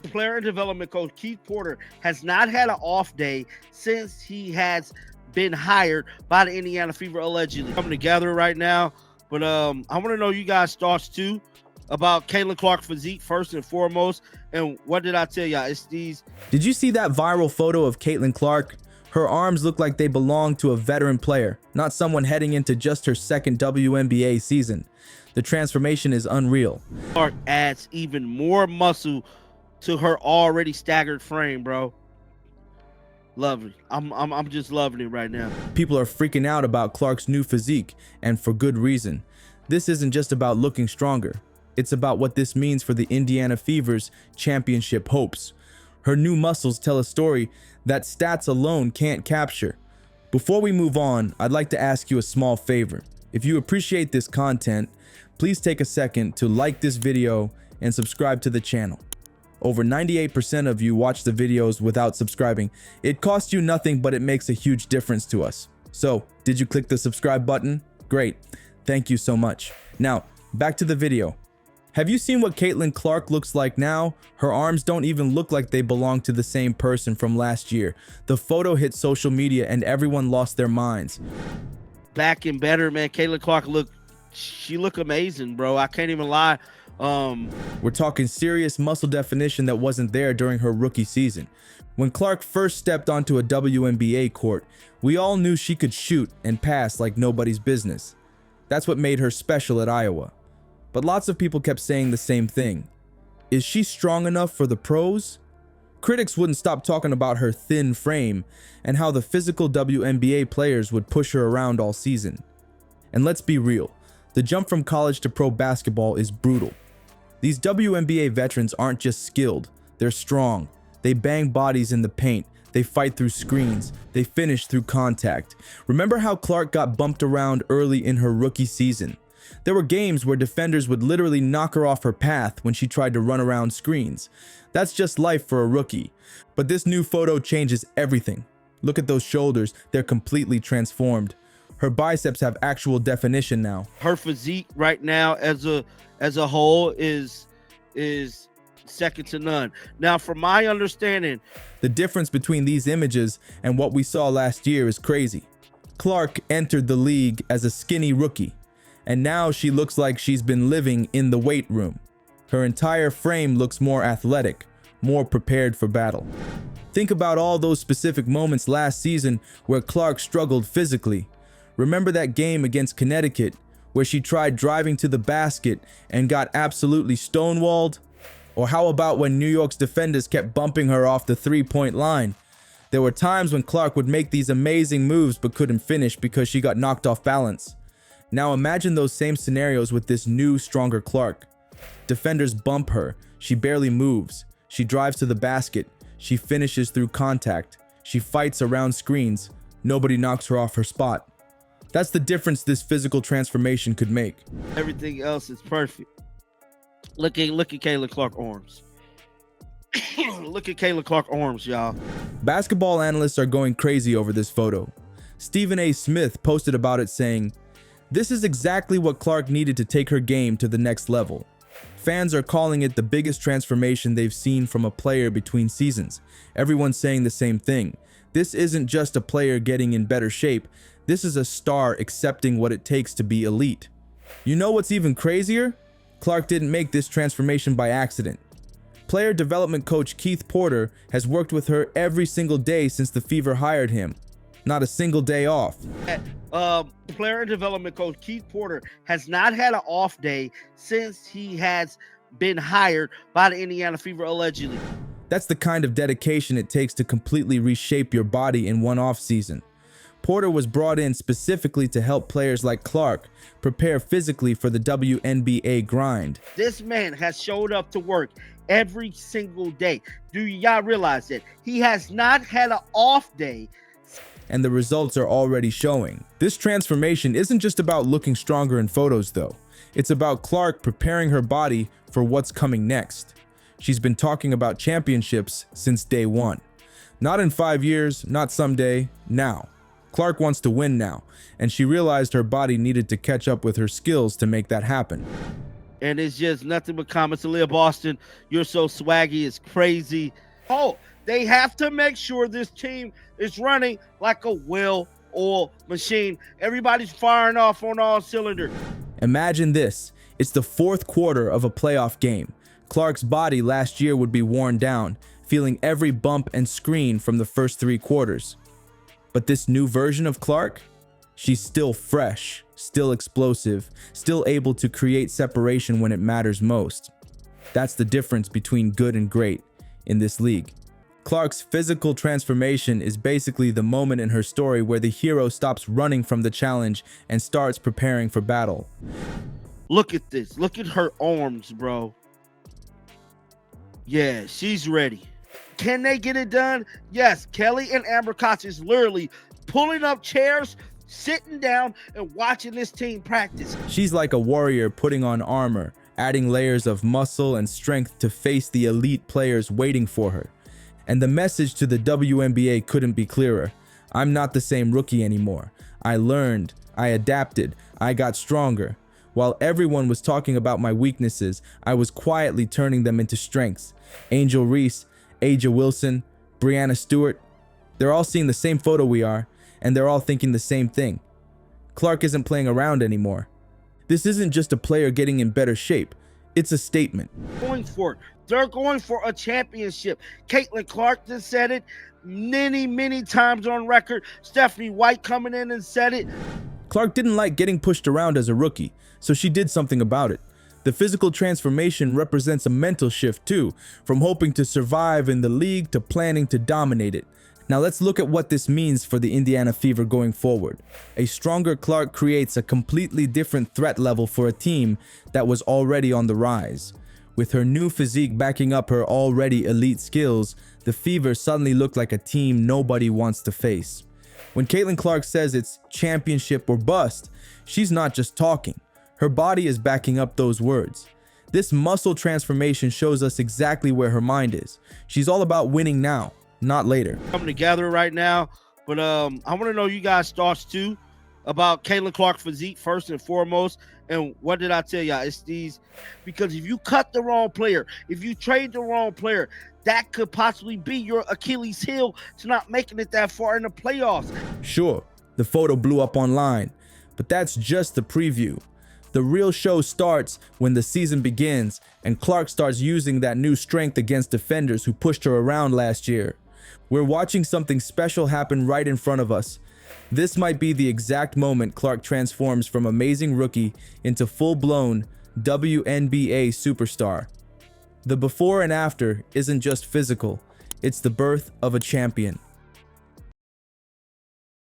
Player and development coach Keith Porter has not had an off day since he has been hired by the Indiana Fever, allegedly. Coming together right now, but I want to know you guys' thoughts too about Caitlin Clark physique first and foremost. And what did I tell y'all? It's these. Did you see that viral photo of Caitlin Clark? Her arms look like they belong to a veteran player, not someone heading into just her second WNBA season. The transformation is unreal. Clark adds even more muscle to her already staggered frame, bro. Lovely. I'm just loving it right now. People are freaking out about Clark's new physique, and for good reason. This isn't just about looking stronger. It's about what this means for the Indiana Fever's championship hopes. Her new muscles tell a story that stats alone can't capture. Before we move on, I'd like to ask you a small favor. If you appreciate this content, please take a second to like this video and subscribe to the channel. Over 98% of you watch the videos without subscribing. It costs you nothing, but it makes a huge difference to us. So, did you click the subscribe button? Great. Thank you so much. Now, back to the video. Have you seen what Caitlin Clark looks like now? Her arms don't even look like they belong to the same person from last year. The photo hit social media and everyone lost their minds. Back and better, man. Caitlin Clark she look amazing, bro. I can't even lie. We're talking serious muscle definition that wasn't there during her rookie season. When Clark first stepped onto a WNBA court, we all knew she could shoot and pass like nobody's business. That's what made her special at Iowa. But lots of people kept saying the same thing. Is she strong enough for the pros? Critics wouldn't stop talking about her thin frame and how the physical WNBA players would push her around all season. And let's be real, the jump from college to pro basketball is brutal. These WNBA veterans aren't just skilled, they're strong. They bang bodies in the paint, they fight through screens, they finish through contact. Remember how Clark got bumped around early in her rookie season? There were games where defenders would literally knock her off her path when she tried to run around screens. That's just life for a rookie. But this new photo changes everything. Look at those shoulders, they're completely transformed. Her biceps have actual definition now. Her physique right now as a whole is second to none. Now, from my understanding, the difference between these images and what we saw last year is crazy. Clark entered the league as a skinny rookie, and now she looks like she's been living in the weight room. Her entire frame looks more athletic, more prepared for battle. Think about all those specific moments last season where Clark struggled physically. Remember that game against Connecticut where she tried driving to the basket and got absolutely stonewalled? Or how about when New York's defenders kept bumping her off the three-point line? There were times when Clark would make these amazing moves but couldn't finish because she got knocked off balance. Now imagine those same scenarios with this new, stronger Clark. Defenders bump her, she barely moves, she drives to the basket, she finishes through contact, she fights around screens, nobody knocks her off her spot. That's the difference this physical transformation could make. Everything else is perfect. Look at Caitlin Clark arms. Look at Caitlin Clark arms, y'all. Basketball analysts are going crazy over this photo. Stephen A. Smith posted about it saying, "This is exactly what Clark needed to take her game to the next level." Fans are calling it the biggest transformation they've seen from a player between seasons. Everyone's saying the same thing. This isn't just a player getting in better shape. This is a star accepting what it takes to be elite. You know what's even crazier? Clark didn't make this transformation by accident. Player development coach Keith Porter has worked with her every single day since the Fever hired him. Not a single day off. Player and development coach Keith Porter has not had an off day since he has been hired by the Indiana Fever, allegedly. That's the kind of dedication it takes to completely reshape your body in one off season. Porter was brought in specifically to help players like Clark prepare physically for the WNBA grind. This man has showed up to work every single day. Do y'all realize that? He has not had an off day. And the results are already showing. This transformation isn't just about looking stronger in photos though. It's about Clark preparing her body for what's coming next. She's been talking about championships since day one. Not in 5 years, not someday, now. Clark wants to win now, and she realized her body needed to catch up with her skills to make that happen. And it's just nothing but comments. Aaliyah Boston, you're so swaggy, it's crazy. Oh, they have to make sure this team is running like a well-oiled machine. Everybody's firing off on all cylinders. Imagine this. It's the fourth quarter of a playoff game. Clark's body last year would be worn down, feeling every bump and screen from the first 3 quarters. But this new version of Clark? She's still fresh, still explosive, still able to create separation when it matters most. That's the difference between good and great in this league. Clark's physical transformation is basically the moment in her story where the hero stops running from the challenge and starts preparing for battle. Look at this. Look at her arms, bro. Yeah, she's ready. Can they get it done? Yes, Kelly and Amber Cox is literally pulling up chairs, sitting down, and watching this team practice. She's like a warrior putting on armor, adding layers of muscle and strength to face the elite players waiting for her. And the message to the WNBA couldn't be clearer. I'm not the same rookie anymore. I learned, I adapted, I got stronger. While everyone was talking about my weaknesses, I was quietly turning them into strengths. Angel Reese, A'ja Wilson, Breanna Stewart, they're all seeing the same photo we are, and they're all thinking the same thing. Clark isn't playing around anymore. This isn't just a player getting in better shape. It's a statement. Going for it. They're going for a championship. Caitlin Clark just said it many times on record. Stephanie White coming in and said it. Clark didn't like getting pushed around as a rookie, so she did something about it. The physical transformation represents a mental shift too, from hoping to survive in the league to planning to dominate it. Now let's look at what this means for the Indiana Fever going forward. A stronger Clark creates a completely different threat level for a team that was already on the rise. With her new physique backing up her already elite skills, the Fever suddenly look like a team nobody wants to face. When Caitlin Clark says it's championship or bust, she's not just talking. Her body is backing up those words. This muscle transformation shows us exactly where her mind is. She's all about winning now, not later. Coming together right now, but I want to know you guys' thoughts too about Caitlin Clark physique first and foremost. And what did I tell y'all? It's these, because if you cut the wrong player, if you trade the wrong player, that could possibly be your Achilles heel to not making it that far in the playoffs. Sure, the photo blew up online, but that's just the preview. The real show starts when the season begins and Clark starts using that new strength against defenders who pushed her around last year. We're watching something special happen right in front of us. This might be the exact moment Clark transforms from amazing rookie into full-blown WNBA superstar. The before and after isn't just physical, it's the birth of a champion.